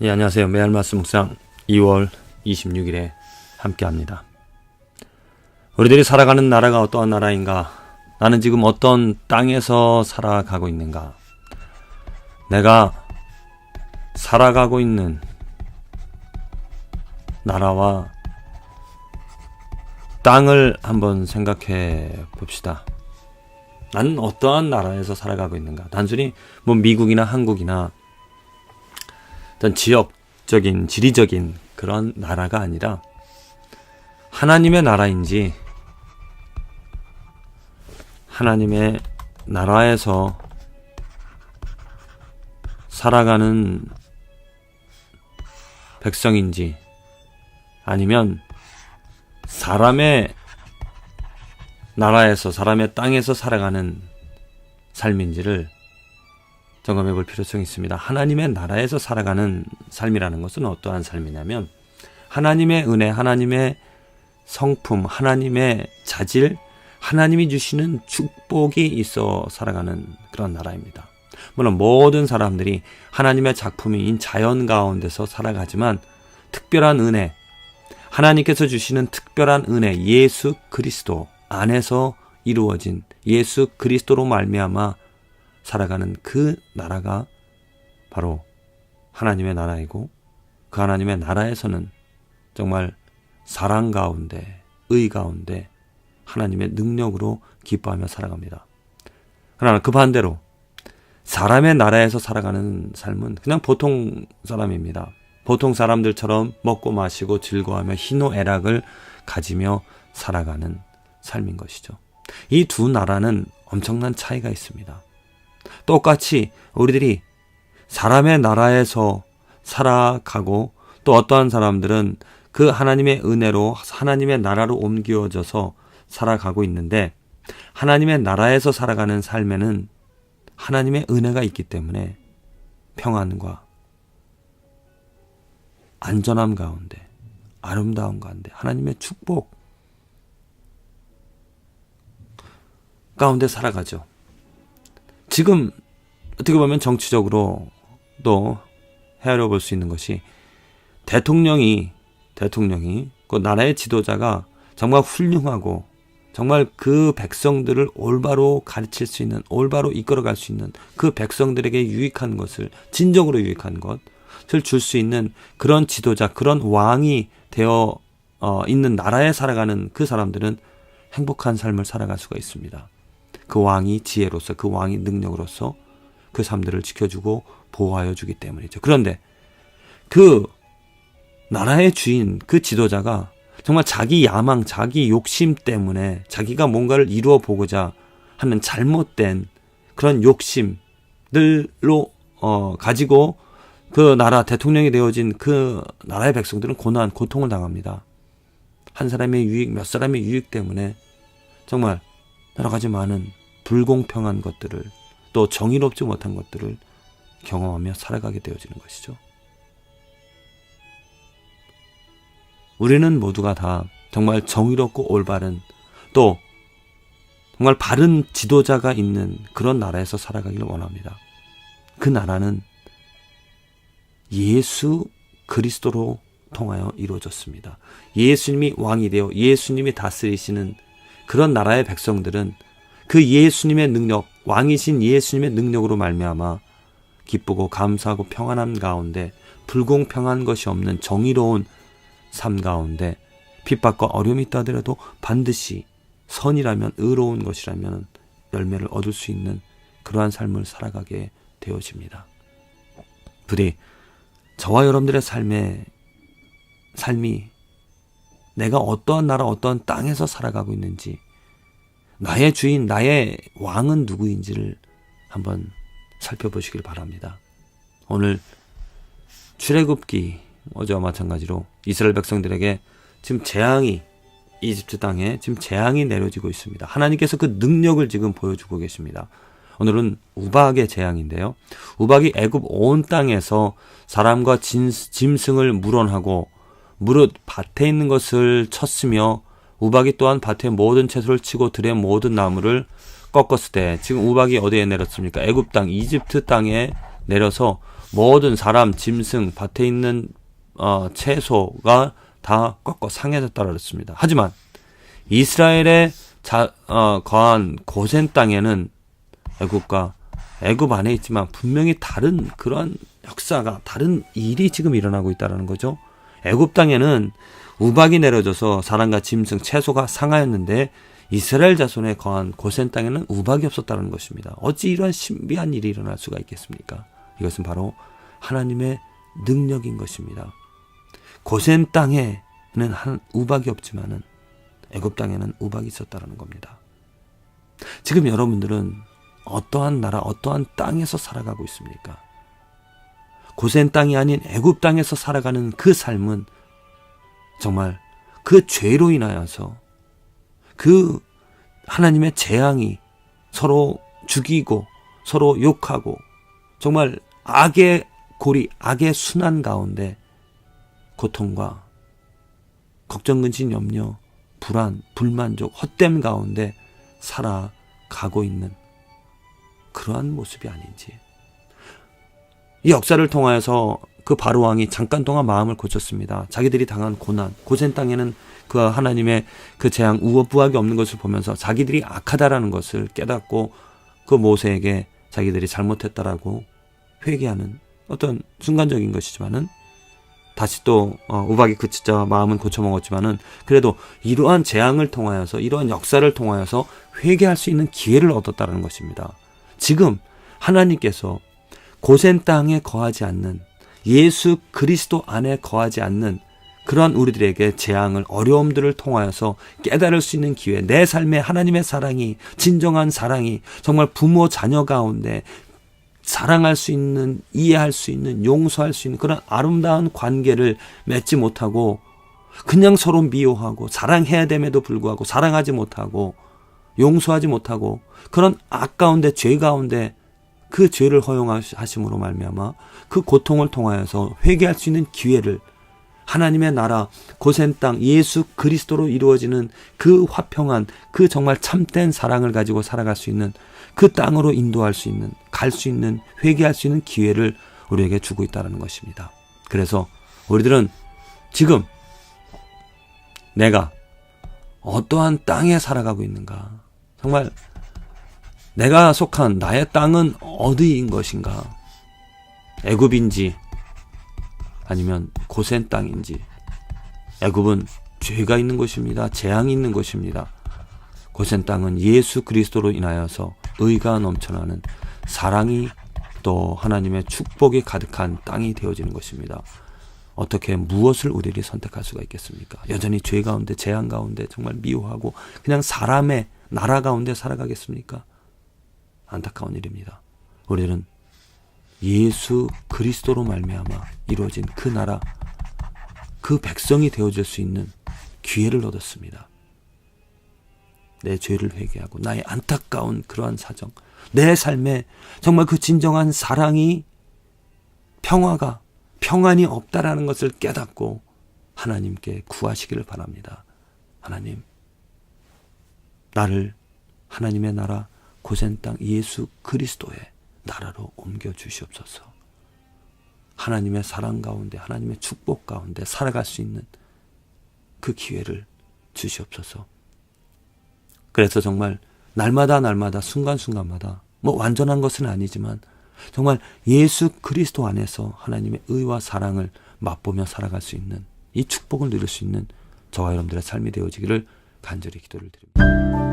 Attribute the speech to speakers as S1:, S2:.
S1: 예, 안녕하세요. 매일 말씀 묵상 2월 26일에 함께합니다. 우리들이 살아가는 나라가 어떠한 나라인가? 나는 지금 어떤 땅에서 살아가고 있는가? 내가 살아가고 있는 나라와 땅을 한번 생각해 봅시다. 나는 어떠한 나라에서 살아가고 있는가? 단순히 미국이나 한국이나 어떤 지역적인, 지리적인 그런 나라가 아니라 하나님의 나라인지 하나님의 나라에서 살아가는 백성인지 아니면 사람의 나라에서, 사람의 땅에서 살아가는 삶인지를 점검해 볼 필요성이 있습니다. 하나님의 나라에서 살아가는 삶이라는 것은 어떠한 삶이냐면 하나님의 은혜, 하나님의 성품, 하나님의 자질, 하나님이 주시는 축복이 있어 살아가는 그런 나라입니다. 물론 모든 사람들이 하나님의 작품인 자연 가운데서 살아가지만 특별한 은혜, 하나님께서 주시는 특별한 은혜, 예수 그리스도 안에서 이루어진 예수 그리스도로 말미암아 살아가는 그 나라가 바로 하나님의 나라이고, 그 하나님의 나라에서는 정말 사랑 가운데, 의 가운데 하나님의 능력으로 기뻐하며 살아갑니다. 그러나 그 반대로 사람의 나라에서 살아가는 삶은 그냥 보통 사람입니다. 보통 사람들처럼 먹고 마시고 즐거워하며 희노애락을 가지며 살아가는 삶인 것이죠. 이 두 나라는 엄청난 차이가 있습니다. 똑같이 우리들이 사람의 나라에서 살아가고 또 어떠한 사람들은 그 하나님의 은혜로 하나님의 나라로 옮겨져서 살아가고 있는데, 하나님의 나라에서 살아가는 삶에는 하나님의 은혜가 있기 때문에 평안과 안전함 가운데, 아름다움 가운데, 하나님의 축복 가운데 살아가죠. 지금 어떻게 보면 정치적으로 또 헤아려 볼 수 있는 것이 대통령이 그 나라의 지도자가 정말 훌륭하고 정말 그 백성들을 올바로 가르칠 수 있는, 올바로 이끌어갈 수 있는, 그 백성들에게 유익한 것을, 진정으로 유익한 것을 줄 수 있는 그런 지도자, 그런 왕이 되어 있는 나라에 살아가는 그 사람들은 행복한 삶을 살아갈 수가 있습니다. 그 왕이 지혜로서, 그 왕이 능력으로서 그 삶들을 지켜주고 보호하여 주기 때문이죠. 그런데 그 나라의 주인, 그 지도자가 정말 자기 야망, 자기 욕심 때문에 자기가 뭔가를 이루어 보고자 하는 잘못된 그런 욕심들로 가지고 그 나라 대통령이 되어진 그 나라의 백성들은 고난, 고통을 당합니다. 한 사람의 유익, 몇 사람의 유익 때문에 정말 여러 가지 많은 불공평한 것들을, 또 정의롭지 못한 것들을 경험하며 살아가게 되어지는 것이죠. 우리는 모두가 다 정말 정의롭고 올바른, 또 정말 바른 지도자가 있는 그런 나라에서 살아가기를 원합니다. 그 나라는 예수 그리스도로 통하여 이루어졌습니다. 예수님이 왕이 되어 예수님이 다스리시는 그런 나라의 백성들은 그 예수님의 능력, 왕이신 예수님의 능력으로 말미암아 기쁘고 감사하고 평안함 가운데, 불공평한 것이 없는 정의로운 삶 가운데, 핍박과 어려움이 있다 하더라도 반드시 선이라면, 의로운 것이라면 열매를 얻을 수 있는 그러한 삶을 살아가게 되어집니다. 부디 저와 여러분들의 삶이 내가 어떠한 나라, 어떠한 땅에서 살아가고 있는지, 나의 주인, 나의 왕은 누구인지를 한번 살펴보시길 바랍니다. 오늘 출애굽기 어제와 마찬가지로 이스라엘 백성들에게 지금 재앙이, 이집트 땅에 지금 재앙이 내려지고 있습니다. 하나님께서 그 능력을 지금 보여주고 계십니다. 오늘은 우박의 재앙인데요. 우박이 애굽 온 땅에서 사람과 짐승을 물어하고 무릇 밭에 있는 것을 쳤으며, 우박이 또한 밭의 모든 채소를 치고 들의 모든 나무를 꺾었을 때, 지금 우박이 어디에 내렸습니까? 애굽 땅, 이집트 땅에 내려서 모든 사람, 짐승, 밭에 있는 채소가 다 꺾어 상해졌다고 그랬습니다. 하지만 이스라엘의 거한 고센 땅에는 애굽 안에 있지만 분명히 다른 그런 역사가, 다른 일이 지금 일어나고 있다는 거죠. 애굽 땅에는 우박이 내려져서 사람과 짐승, 채소가 상하였는데 이스라엘 자손의 거한 고센 땅에는 우박이 없었다는 것입니다. 어찌 이러한 신비한 일이 일어날 수가 있겠습니까? 이것은 바로 하나님의 능력인 것입니다. 고센 땅에는 우박이 없지만은 애굽 땅에는 우박이 있었다는 겁니다. 지금 여러분들은 어떠한 나라, 어떠한 땅에서 살아가고 있습니까? 고센 땅이 아닌 애굽 땅에서 살아가는 그 삶은 정말 그 죄로 인하여서 그 하나님의 재앙이 서로 죽이고 서로 욕하고 정말 악의 고리, 악의 순환 가운데 고통과 걱정, 근심, 염려, 불안, 불만족, 헛됨 가운데 살아가고 있는 그러한 모습이 아닌지. 이 역사를 통하여서 그 바로왕이 잠깐 동안 마음을 고쳤습니다. 자기들이 당한 고난, 고센 땅에는 그 하나님의 그 재앙, 우부학이 없는 것을 보면서 자기들이 악하다라는 것을 깨닫고 그 모세에게 자기들이 잘못했다라고 회개하는 어떤 순간적인 것이지만은 다시 또 우박이 그치자 마음은 고쳐먹었지만은 그래도 이러한 재앙을 통하여서, 이러한 역사를 통하여서 회개할 수 있는 기회를 얻었다는 것입니다. 지금 하나님께서 고센 땅에 거하지 않는, 예수 그리스도 안에 거하지 않는 그러한 우리들에게 재앙을, 어려움들을 통하여서 깨달을 수 있는 기회, 내 삶에 하나님의 사랑이, 진정한 사랑이 정말 부모 자녀 가운데 사랑할 수 있는, 이해할 수 있는, 용서할 수 있는 그런 아름다운 관계를 맺지 못하고 그냥 서로 미워하고 사랑해야 됨에도 불구하고 사랑하지 못하고 용서하지 못하고 그런 악 가운데, 죄 가운데 그 죄를 허용하심으로 말미암아 그 고통을 통하여서 회개할 수 있는 기회를, 하나님의 나라 고센 땅 예수 그리스도로 이루어지는 그 화평한, 그 정말 참된 사랑을 가지고 살아갈 수 있는 그 땅으로 인도할 수 있는, 갈 수 있는, 회개할 수 있는 기회를 우리에게 주고 있다는 것입니다. 그래서 우리들은 지금 내가 어떠한 땅에 살아가고 있는가, 정말 내가 속한 나의 땅은 어디인 것인가, 애굽인지 아니면 고센 땅인지. 애굽은 죄가 있는 곳입니다. 재앙이 있는 곳입니다. 고센 땅은 예수 그리스도로 인하여서 의가 넘쳐나는, 사랑이 또 하나님의 축복이 가득한 땅이 되어지는 것입니다. 어떻게 무엇을 우리들이 선택할 수가 있겠습니까? 여전히 죄 가운데, 재앙 가운데 정말 미워하고 그냥 사람의 나라 가운데 살아가겠습니까? 안타까운 일입니다. 우리들은 예수 그리스도로 말미암아 이루어진 그 나라, 그 백성이 되어줄 수 있는 기회를 얻었습니다. 내 죄를 회개하고 나의 안타까운 그러한 사정, 내 삶에 정말 그 진정한 사랑이, 평화가, 평안이 없다라는 것을 깨닫고 하나님께 구하시기를 바랍니다. 하나님, 나를 하나님의 나라 고센 땅 예수 그리스도의 나라로 옮겨 주시옵소서. 하나님의 사랑 가운데, 하나님의 축복 가운데 살아갈 수 있는 그 기회를 주시옵소서. 그래서 정말 날마다 순간순간마다 뭐 완전한 것은 아니지만 정말 예수 그리스도 안에서 하나님의 의와 사랑을 맛보며 살아갈 수 있는, 이 축복을 누릴 수 있는 저와 여러분들의 삶이 되어지기를 간절히 기도를 드립니다.